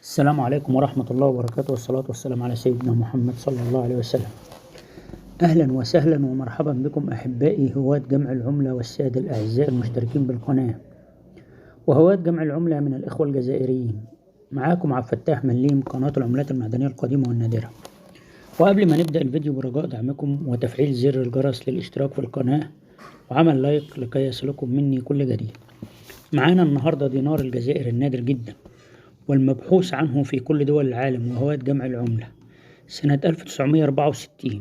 السلام عليكم ورحمة الله وبركاته، والصلاة والسلام على سيدنا محمد صلى الله عليه وسلم. أهلا وسهلا ومرحبا بكم أحبائي هواة جمع العملة والسادة الأعزاء المشتركين بالقناة وهواة جمع العملة من الإخوة الجزائريين. معاكم عبد الفتاح مليم، قناة العملات المعدنية القديمة والنادرة. وقبل ما نبدأ الفيديو برجاء دعمكم وتفعيل زر الجرس للاشتراك في القناة وعمل لايك لكي يصلكم مني كل جديد. معانا النهاردة دينار الجزائر النادر جدا والمبحوث عنه في كل دول العالم وهواة جمع العملة سنة 1964،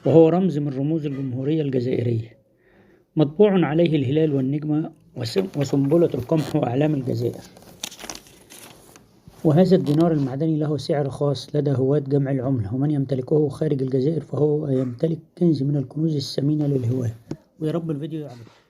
وهو رمز من رموز الجمهورية الجزائرية، مطبوع عليه الهلال والنجمة وسنبلة القمح وأعلام الجزائر. وهذا الدينار المعدني له سعر خاص لدى هواة جمع العملة، ومن يمتلكه خارج الجزائر فهو يمتلك كنز من الكنوز الثمينة للهواة. ويا رب الفيديو يعجبكم.